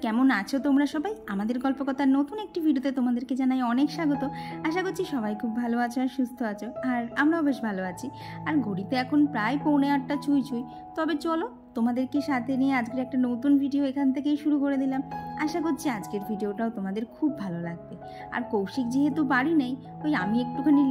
কেমন আছো তোমরা সবাই? আমাদের গল্পকথার নতুন একটি ভিডিওতে তোমাদেরকে জানাই অনেক স্বাগত। আশা করছি সবাই খুব ভালো আছো আর সুস্থ আছো, আর আমরাও বেশ ভালো আছি। আর ঘড়িতে এখন প্রায় 7:45 ছুঁই ছুঁই। তবে চলো তোমাদেরকে সাথে নিয়ে আজকের একটা নতুন ভিডিও এখান থেকেই শুরু করে দিলাম। আশা করছি আজকের ভিডিওটাও তোমাদের খুব ভালো লাগবে। আর কৌশিক যেহেতু বাড়ি নেই, ওই আমি একটুখানি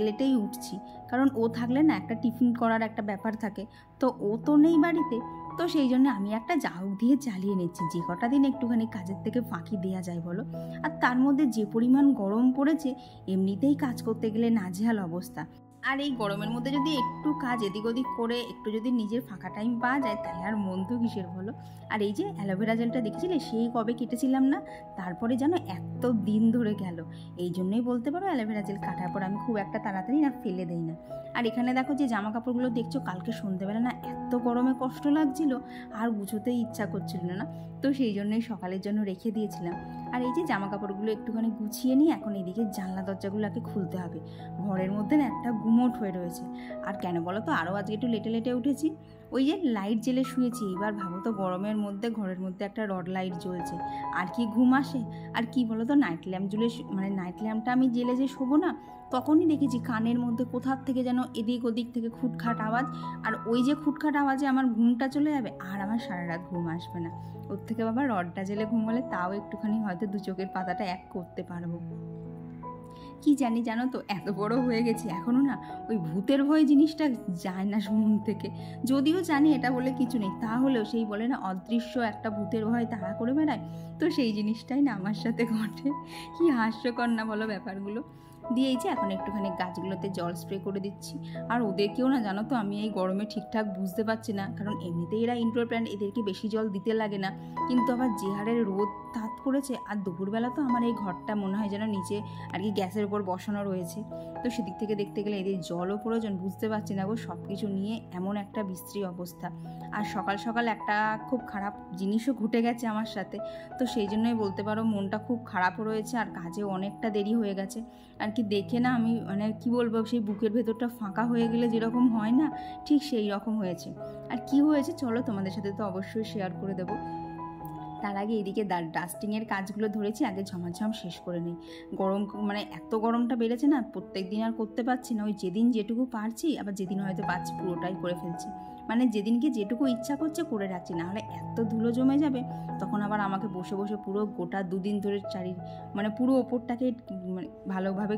লেটেই উঠছি, কারণ ও থাকলে না একটা টিফিন করার একটা ব্যাপার থাকে, তো ও তো নেই বাড়িতে। তো সেই জন্য আমি একটা জাউক দিয়ে চালিয়ে নিচ্ছি, যে কটা দিন একটুখানি কাজের থেকে ফাঁকি দেওয়া যায় বলো। আর তার মধ্যে যে পরিমাণ গরম পড়েছে, এমনিতেই কাজ করতে গেলে নাজেহাল অবস্থা। আর এই গরমের মধ্যে যদি একটু কাজ এদিক ওদিক করে একটু যদি নিজের ফাঁকা টাইম পাওয়া যায়, তাহলে আর মন তো কিসের বলো। আর এই যে অ্যালোভেরা জেলটা দেখেছিলে, সেই কবে কেটেছিলাম না, তারপরে যেন এত দিন ধরে গেল। এই জন্যই বলতে পারো অ্যালোভেরা জেল কাটার পর আমি খুব একটা তাড়াতাড়ি না ফেলে দেই না। আর এখানে দেখো যে জামা কাপড়গুলো দেখছো, কালকে সন্ধ্যেবেলা না এত গরমে কষ্ট লাগছিল, আর গুছোতেই ইচ্ছা করছিল না, তো সেই জন্যই সকালের জন্য রেখে দিয়েছিলাম। আর এই যে জামা কাপড়গুলো একটুখানি গুছিয়ে নিয়ে এখন এদিকে জানলা দরজাগুলোকে খুলতে হবে। ঘরের মধ্যে না একটা গুমোট হয়ে রয়েছে। আর কেন বলো তো, আরও আজকে একটু লেটে উঠেছি। ওই যে লাইট জেলে শুয়েছি, এবার ভাবো তো গরমের মধ্যে ঘরের মধ্যে একটা রড লাইট জ্বলছে, আর কি ঘুম আসে। আর কি বলো তো, নাইট ল্যাম্পটা আমি জেলে যে শোবো না, তখনই দেখেছি কানের মধ্যে কোথার থেকে যেন এদিক ওদিক থেকে খুটখাট আওয়াজ। আর ওই যে খুটখাট আওয়াজে আমার ঘুমটা চলে যাবে, আর আমার সারা রাত ঘুম আসবে না। ওর থেকে বাবা রডটা জেলে ঘুমালে তাও একটুখানি হয়তো দু চোখের পাতাটা এক করতে পারবো। কি জানি, জানো তো, এত বড় হয়ে গেছি এখনও না ওই ভূতের ভয় জিনিসটা যায় না মন থেকে। যদিও জানি এটা বলে কিছু নেই, তাহলেও সেই বলে না অদৃশ্য একটা ভূতের ভয় তাড়া করে বেড়ায়, তো সেই জিনিসটাই না আমার সাথে ঘটে। কি হাস্যকর না বলো ব্যাপারগুলো। দিয়েইছে এখন একটুখানি গাছগুলোতে জল স্প্রে করে দিচ্ছি। আর ওদেরকেও না জানো তো, আমি এই গরমে ঠিকঠাক বুঝতে পারছি না, কারণ এমনিতেই এরা ইনডোর প্ল্যান্ট, এদেরকে বেশি জল দিতে লাগে না, কিন্তু আবার যে হারে রোদ তাত করেছে। আর দুপুরবেলা তো আমার এই ঘরটা মনে হয় যেন নিচে আর কি গ্যাসের উপর বসানো রয়েছে, তো সেদিক থেকে দেখতে গেলে এদের জলও প্রয়োজন, বুঝতে পারছি না গো। সব কিছু নিয়ে এমন একটা বিশ্রী অবস্থা। আর সকাল সকাল একটা খুব খারাপ জিনিসও ঘটে গেছে আমার সাথে, তো সেই জন্যই বলতে পারো মনটা খুব খারাপ রয়েছে, আর কাজেও অনেকটা দেরি হয়ে গেছে। আর কি দেখে না আমি মানে কি বলবো, সেই বুকের ভেতরটা ফাঁকা হয়ে গেলে যেরকম হয় না, ঠিক সেই রকম হয়েছে। আর কি হয়েছে চলো তোমাদের সাথে তো অবশ্যই শেয়ার করে দেবো। তার আগে এদিকে ডাস্টিংয়ের কাজগুলো ধরেছি, আগে ঝমাঝম শেষ করে নিই। গরম মানে এত গরমটা বেড়েছে না, প্রত্যেক দিন আর করতে পারছি না। ওই যেদিন যেটুকু পারছি, আবার যেদিন হয়তো পারছি পুরোটাই করে ফেলছি, মানে যেদিনকে যেটুকু ইচ্ছা করছে করে রাখছি, নাহলে এত ধুলো জমে যাবে, তখন আবার আমাকে বসে বসে পুরো গোটা দুদিন ধরে মানে পুরো ওপরটাকে মানে ভালোভাবে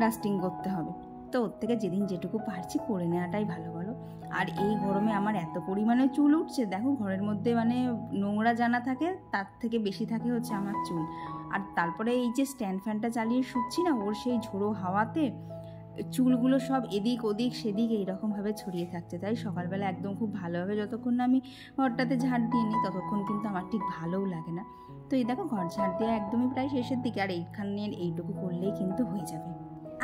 ডাস্টিং করতে হবে। তো ওর থেকে যেদিন যেটুকু পারছি করে নেওয়াটাই ভালো বলো। আর এই গরমে আমার এত পরিমাণে চুল উঠছে, দেখো ঘরের মধ্যে মানে নোংরা জানা থাকে, তার থেকে বেশি থাকে হচ্ছে আমার চুল। আর তারপরে এই যে স্ট্যান্ড ফ্যানটা চালিয়ে শুচ্ছি না, ওর সেই ঝোড়ো হাওয়াতে চুলগুলো সব এদিক ওদিক সেদিক এইরকমভাবে ছড়িয়ে থাকছে। তাই সকালবেলা একদম খুব ভালোভাবে যতক্ষণ না আমি ঘরটাতে ঝাড় দিয়ে নিই, ততক্ষণ কিন্তু আমার ঠিক ভালোও লাগে না। তো এই দেখো ঘর ঝাড় দেওয়া একদমই প্রায় শেষের দিকে, আর এইখানে এইটুকু করলেই কিন্তু হয়ে যাবে।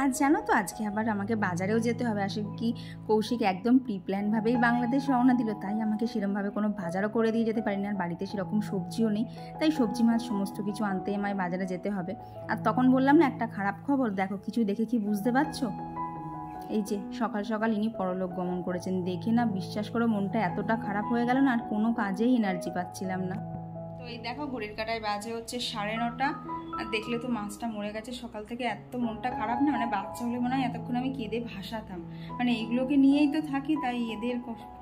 আর জানো তো, আজকে আবার আমাকে বাজারেও যেতে হবে। আসলে কি, কৌশিক একদম প্রিপ্ল্যানভাবেই বাংলাদেশ রওনা দিল, তাই আমাকে সেরকমভাবে কোনো বাজারও করে দিয়ে যেতে পারি না, আর বাড়িতে সেরকম সবজিও নেই, তাই সবজি মাছ সমস্ত কিছু আনতে আমায় বাজারে যেতে হবে। আর তখন বললাম না একটা খারাপ খবর, দেখো কিছু দেখে কি বুঝতে পারছো? এই যে সকাল সকাল ইনি পরলোক গমন করেছেন, দেখে না বিশ্বাস করো মনটা এতটা খারাপ হয়ে গেল না, আর কোনো কাজেই এনার্জি পাচ্ছিলাম না। তো এই দেখো ঘড়ির কাঁটায় বাজে হচ্ছে 9:30, আর দেখলে তো মাছটা মরে গেছে। সকাল থেকে এত মনটা খারাপ না, মানে বাচ্চা হলে মনে হয় এতক্ষণ আমি কেঁদে ভাসাতাম, মানে এইগুলোকে নিয়েই তো থাকি, তাই এদের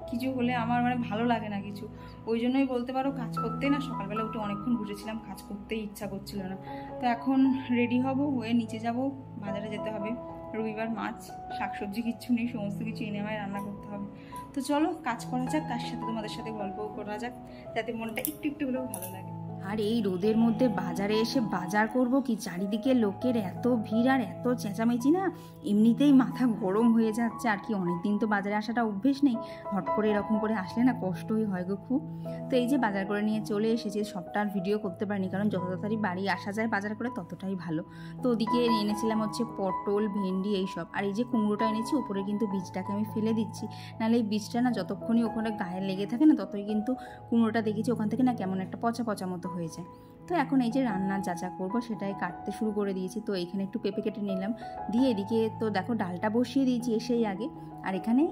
কিছু হলে আমার মানে ভালো লাগে না কিছু। ওই জন্যই বলতে পারো কাজ করতে না সকালবেলা উঠে অনেকক্ষণ বসেছিলাম, কাজ করতেই ইচ্ছা করছিল না। তো এখন রেডি হব, হয়ে নিচে যাব, বাজারে যেতে হবে। রবিবার মাছ শাকসবজি কিচ্ছু নেই, সমস্ত কিছু এনে আমায় রান্না করতে হবে। তো চলো কাজ করা যাক, তার সাথে তোমাদের সাথে গল্পও করা যাক, যাতে মনটা একটু একটু হলেও ভালো লাগে। আর এই রোদের মধ্যে বাজারে এসে বাজার করব কি, চারিদিকে লোকের এত ভিড় আর এত চেঁচামেচি না, এমনিতেই মাথা গরম হয়ে যাচ্ছে। আর কি অনেকদিন তো বাজারে আসাটা অভ্যেস নেই, হট করে এরকম করে আসলে না কষ্টই হয় গো খুব। তো এই যে বাজার করে নিয়ে চলে এসেছি, সবটা আর ভিডিও করতে পারিনি, কারণ যত তাড়াতাড়ি বাড়ি আসা যায় বাজার করে ততটাই ভালো। তো ওদিকে এনেছিলাম হচ্ছে পটল, ভেন্ডি এইসব, আর এই যে কুমড়োটা এনেছি, উপরে কিন্তু বীজটাকে আমি ফেলে দিচ্ছি, নাহলে এই বীজটা না যতক্ষণই ওখানে গায়ে লেগে থাকে না, ততই কিন্তু কুমড়োটা দেখেছি ওখান থেকে না কেমন একটা পচা পচা মতো হয়ে যায়। তো এখন এই যে রান্নার যা যা করবো সেটাই কাটতে শুরু করে দিয়েছি। তো এইখানে একটু পেঁপে কেটে নিলাম, দিয়ে এদিকে তো দেখো ডালটা বসিয়ে দিয়েছি এসেই আগে। আর এখানে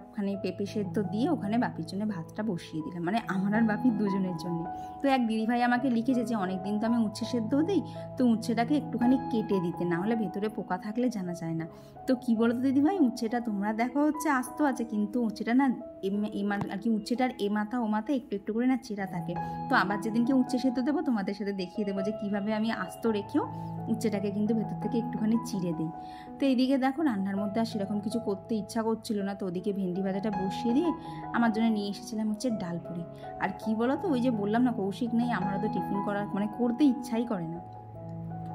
ওখানে পেঁপে সেদ্ধ দিয়ে ওখানে বাপির জন্য ভাতটা বসিয়ে দিলাম, মানে আমার আর বাপির দুজনের জন্য। তো এক দিদিভাই আমাকে লিখেছে যে অনেক দিন তো আমি উচ্ছে সেদ্ধও দিই, তো উচ্ছেটাকে একটুখানি কেটে দিতে, না হলে ভেতরে পোকা থাকলে জানা যায় না। তো কী বলো তো দিদিভাই, উচ্ছেটা তোমরা দেখো হচ্ছে আস্ত আছে, কিন্তু উচ্ছেটা না আর কি উচ্ছেটার এ মাথা ও মাথা একটু একটু করে না চেরা থাকে। তো আবার যেদিনকে উচ্ছে সেদ্ধ দেবো তোমাদের সাথে দেখিয়ে দেবো যে কীভাবে আমি আস্ত রেখেও উচ্ছেটাকে কিন্তু ভেতর থেকে একটুখানি চিড়ে দিই। তো এইদিকে দেখো রান্নার মধ্যে আর সেরকম কিছু করতে ইচ্ছা করছিল না, তো ওদিকে ভেন্ডি ভাজাটা বসিয়ে দিয়ে আমার জন্য নিয়ে এসেছিলাম হচ্ছে ডাল পুরি। আর কি বলো তো, ওই যে বললাম না কৌশিক নেই, আমারও তো টিফিন করার মানে করতে ইচ্ছাই করে না,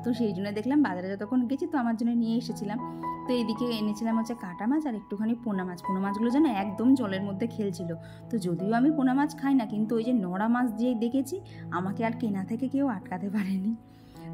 তো সেই জন্য দেখলাম বাজারে যতক্ষণ গেছি তো আমার জন্য নিয়ে এসেছিলাম। তো এইদিকে এনেছিলাম হচ্ছে কাটা মাছ আর একটুখানি পোনা মাছ। পোনা মাছগুলো যেন একদম জলের মধ্যে খেলছিল। তো যদিও আমি পোনা মাছ খাই না, কিন্তু ওই যে নড়া মাছ দিয়ে দেখেছি, আমাকে আর কেনা থেকে কেউ আটকাতে পারেনি।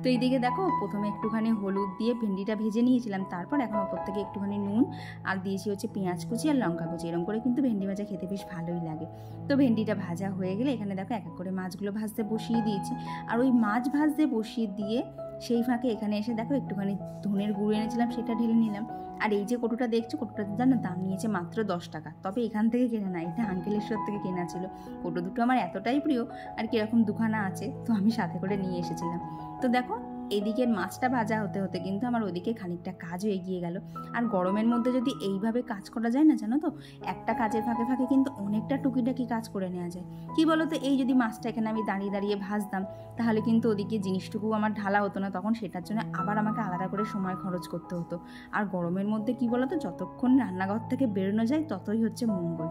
তো এইদিকে দেখো প্রথমে একটুখানি হলুদ দিয়ে ভেন্ডিটা ভেজে নিয়েছিলাম, তারপর এখন ওপর থেকে একটুখানি নুন আর দিয়েছি হচ্ছে পেঁয়াজ কুচি আর লঙ্কা কুচি, এরকম করে কিন্তু ভেন্ডি ভাজা খেতে বেশ ভালোই লাগে। তো ভেন্ডিটা ভাজা হয়ে গেলে এখানে দেখো এক এক করে মাছগুলো ভাজতে বসিয়ে দিয়েছি। আর ওই মাছ ভাজতে বসিয়ে দিয়ে সেই ফাঁকে এখানে এসে দেখো একটুখানি ধনের গুঁড়ো এনেছিলাম, সেটা ঢেলে নিলাম। আর এই যে কটুটা দেখছো, কটুটাতে জানো দাম নিয়েছে মাত্র 10 টাকা, তবে এখান থেকে কেনা না, এটা আঙ্কেলেশ্বর থেকে কেনা ছিল। কটু দুটো আমার এতটাই প্রিয় আর কিরকম দুখানা আছে, তো আমি সাথে করে নিয়ে এসেছিলাম। তো দেখো এদিকের মাছটা ভাজা হতে হতে কিন্তু আমার ওদিকে খানিকটা কাজও এগিয়ে গেল। আর গরমের মধ্যে যদি এইভাবে কাজ করা যায় না, জানো তো, একটা কাজের ফাঁকে ফাঁকে কিন্তু অনেকটা টুকিটাকি কাজ করে নেওয়া যায়। কি বলো তো, এই যদি মাছটা এখানে আমি দাঁড়িয়ে দাঁড়িয়ে ভাজতাম, তাহলে কিন্তু ওদিকে জিনিসটুকু আমার ঢালা হতো না, তখন সেটার জন্য আবার আমাকে আলাদা করে সময় খরচ করতে হতো। আর গরমের মধ্যে কি বলো তো, যতক্ষণ রান্নাঘর থেকে বেরোনো যায় ততই হচ্ছে মঙ্গল।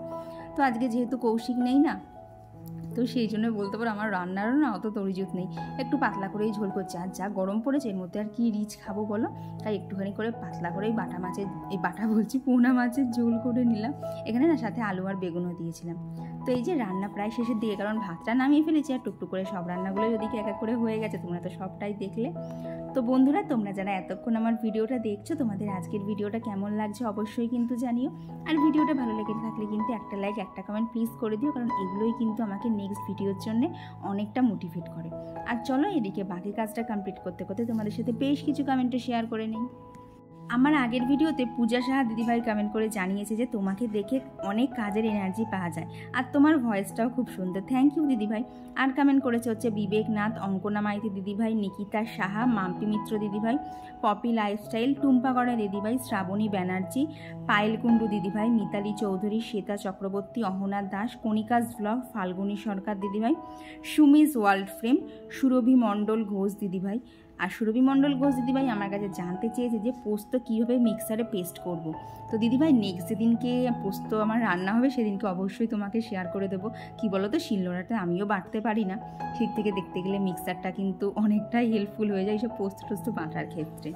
তো আজকে যেহেতু কৌশিক নেই না, তো সেই জন্য বলতে পারো আমার রান্নারও না অত তরিজুত নেই, একটু পাতলা করেই ঝোল করছি। আর যা গরম পড়েছে এর মধ্যে আর কি রিচ খাবো বলো, তাই একটুখানি করে পাতলা করেই পোনা মাছের ঝোল করে নিলাম। এখানে না সাথে আলু আর বেগুনও দিয়েছিলাম। তো এই যে রান্না প্রায় শেষের দিকে, কারণ ভাতটা নামিয়ে ফেলেছি আর টুকটুক করে সব রান্নাগুলো ওদিকে এক এক করে হয়ে গেছে, তোমরা তো সবটাই দেখলে। তো বন্ধুরা, তোমরা যারা এতক্ষণ আমার ভিডিওটা দেখছো, তোমাদের আজকের ভিডিওটা কেমন লাগছে অবশ্যই কিন্তু জানিও। আর ভিডিওটা ভালো লেগে থাকলে কিন্তু একটা লাইক একটা কমেন্ট প্লিজ করে দিও, কারণ এগুলোই কিন্তু আমাকে নেক্সট ভিডিওর জন্য অনেকটা মোটিভেট করে। আর চলো এদিকে বাকি কাজটা কমপ্লিট করতে করতে তোমাদের সাথে বেশ কিছু কমেন্টও শেয়ার করে নিই। আমার আগের ভিডিওতে পূজা সাহা দিদিভাই কমেন্ট করে জানিয়েছে যে তোমাকে দেখে অনেক কাজের এনার্জি পাওয়া যায়, আর তোমার ভয়েসটাও খুব সুন্দর। থ্যাংক ইউ দিদিভাই। আর কমেন্ট করেছে হচ্ছে বিবেক নাথ, অঙ্কনা মাইতি দিদিভাই, নিকিতা সাহা, মাম্পি মিত্র দিদিভাই, পপি লাইফস্টাইল, টুম্পা গড়া দিদিভাই, শ্রাবণী ব্যানার্জি, পায়েল কুণ্ডু দিদিভাই, মিতালি চৌধুরী, শ্বেতা চক্রবর্তী, অহনা দাস, কণিকাস ব্লগ, ফাল্গুনী সরকার দিদিভাই, সুমিজ ওয়ার্ল্ড ফ্রেম, সুরভি মণ্ডল ঘোষ দিদিভাই। আর সুরভি মণ্ডল ঘোষ দিদিভাই আমার কাছে জানতে চেয়েছে যে পোস্ত কীভাবে মিক্সারে পেস্ট করব। তো দিদিভাই নেক্সট যেদিনকে পোস্ত আমার রান্না হবে সেদিনকে অবশ্যই তোমাকে শেয়ার করে দেবো। কী বলো তো, শিলনোড়াটা আমিও বাটতে পারি না, সেই থেকে দেখতে গেলে মিক্সারটা কিন্তু অনেকটাই হেল্পফুল হয়ে যায় এইসব পোস্ত টোস্ত বাটার ক্ষেত্রে।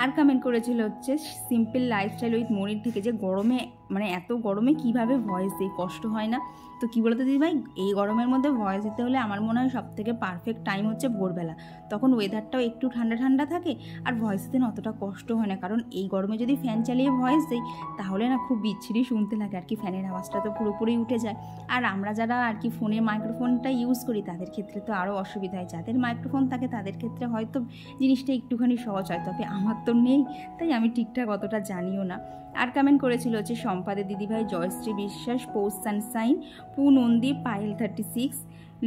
আর কমেন্ট করেছিল হচ্ছে সিম্পল লাইফস্টাইল উইথ মনির থেকে, যে গরমে মানে এত গরমে কিভাবে ভয়েস দিই, কষ্ট হয় না? তো কী বলতো দিদিভাই, এই গরমের মধ্যে ভয়েস দিতে হলে আমার মনে হয় সবথেকে পারফেক্ট টাইম হচ্ছে ভোরবেলা, তখন ওয়েদারটাও একটু ঠান্ডা ঠান্ডা থাকে আর ভয়েস দিতে না অতটা কষ্ট হয় না। কারণ এই গরমে যদি ফ্যান চালিয়ে ভয়েস দিই তাহলে না খুব বিচ্ছিরি শুনতে লাগে, আর কি ফ্যানের আওয়াজটা তো পুরোপুরি উঠে যায়। আর আমরা যারা আর কি ফোনের মাইক্রোফোনটা ইউজ করি তাদের ক্ষেত্রে তো আরও অসুবিধা হয়, যাদের মাইক্রোফোন থাকে তাদের ক্ষেত্রে হয়তো জিনিসটা একটুখানি সহজ হয়, তবে আমার তো নেই, তাই আমি ঠিকঠাক অতটা জানিও না। আর কমেন্ট করেছিল হচ্ছে সম্পাদে দিদিভাই, জয়শ্রী বিশ্বাস, পৌষ সানসাইন, পু নন্দী, পায়েল 36,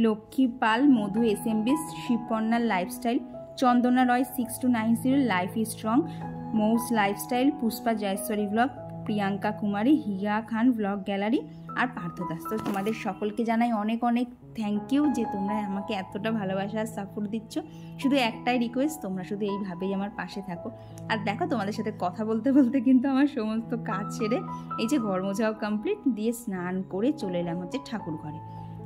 লক্ষ্মী পাল, মধু এসএমবিস, শিবপন্নার lifestyle, Chandana Roy 6290, life is strong, মৌস lifestyle, Pushpa Jayshwari blog, Priyanka Kumari, Hiya Khan blog gallery আর পার্থ দাস। তো তোমাদের সকলকে জানাই অনেক অনেক থ্যাংক ইউ যে তোমরা আমাকে এতটা ভালোবাসা আর সাপোর্ট দিচ্ছ। শুধু একটাই রিকোয়েস্ট, তোমরা শুধু এইভাবেই আমার পাশে থাকো। আর দেখো তোমাদের সাথে কথা বলতে বলতে কিন্তু আমার সমস্ত কাজ সেরে এই যে ঘর মোছাও কমপ্লিট, দিয়ে স্নান করে চলে এলাম হচ্ছে ঠাকুর ঘরে।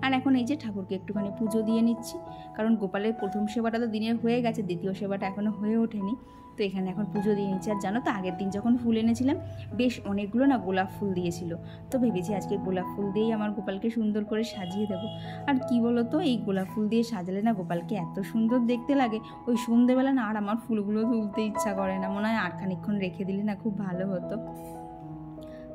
আর এখন এই যে ঠাকুরকে একটুখানি পুজো দিয়ে নিচ্ছি, কারণ গোপালের প্রথম সেবাটা তো দিনের হয়ে গেছে, দ্বিতীয় সেবাটা এখনও হয়ে ওঠেনি। তো এখানে এখন পুজো দিয়ে নিচ্ছি। আর জানো তো আগের দিন যখন ফুল এনেছিলাম বেশ অনেকগুলো না গোলাপ ফুল দিয়েছিল, তো ভেবেছি আজকে গোলাপ ফুল দিয়েই আমার গোপালকে সুন্দর করে সাজিয়ে দেবো। আর কি বলো তো, এই গোলাপ ফুল দিয়ে সাজালে না গোপালকে এত সুন্দর দেখতে লাগে, ওই সন্ধ্যেবেলা না আর আমার ফুলগুলো তুলতে ইচ্ছা করে না, মনে হয় আর খানিকক্ষণ রেখে দিলে না খুব ভালো হতো।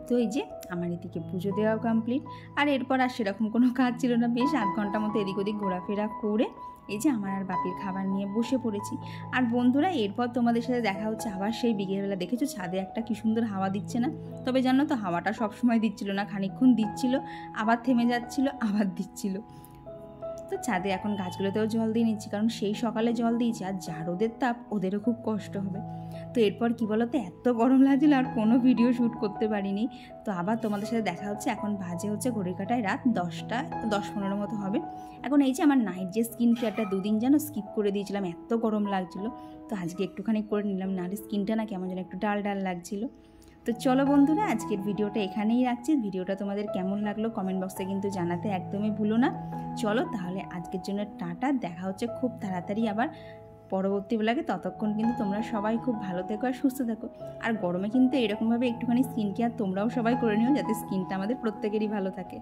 তো এই যে আমার এদিকে পুজো দেওয়াও কমপ্লিট। আর এরপর আর সেরকম কোনো কাজ ছিল না, বেশ 8 ঘন্টার মতো এদিক ওদিক ঘোরাফেরা করে এই যে আমার আর বাপির খাবার নিয়ে বসে পড়েছি। আর বন্ধুরা, এরপর তোমাদের সাথে দেখা হচ্ছে আবার সেই বিকেলবেলা। দেখেছো ছাদে একটা কি সুন্দর হাওয়া দিচ্ছে না? তবে জানো তো, হাওয়াটা সবসময় দিচ্ছিল না, খানিকক্ষণ দিচ্ছিল, আবার থেমে যাচ্ছিল, আবার দিচ্ছিল। তো ছাদে এখন গাছগুলোতেও জল দিয়ে নিচ্ছি, কারণ সেই সকালে জল দিয়েছি, আর যা রোদের তাপ, ওদেরও খুব কষ্ট হবে। তো এরপর কি বলতো, এত গরম লাগছিল আর কোনো ভিডিও শ্যুট করতে পারিনি। তো আবার তোমাদের সাথে দেখা হচ্ছে। এখন বাজে হচ্ছে ঘড়ির কাঁটায় রাত 10:15 মতো হবে। এখন এই যে আমার নাইট যে স্কিন কেয়ারটা 2 দিন যেন স্কিপ করে দিয়েছিলাম, এত গরম লাগছিল, তো আজকে একটুখানি করে নিলাম, নাহলে স্কিনটা না কেমন যেন একটু ডাল ডাল লাগছিল। তো চলো বন্ধুরা, আজকের ভিডিওটা এখানেই রাখছি। ভিডিওটা তোমাদের কেমন লাগলো কমেন্ট বক্সে কিন্তু জানাতে একদমই ভুলো না। চলো তাহলে আজকের জন্য টাটা, দেখা হচ্ছে খুব তাড়াতাড়ি আবার পরবর্তী ব্লগে। ততক্ষণ কিন্তু তোমরা সবাই খুব ভালো থেকো আর সুস্থ থাকো। আর গরমে কিন্তু এরকমভাবে একটুখানি স্কিন কেয়ার তোমরাও সবাই করে নিও, যাতে স্কিনটা আমাদের প্রত্যেকেরই ভালো থাকে।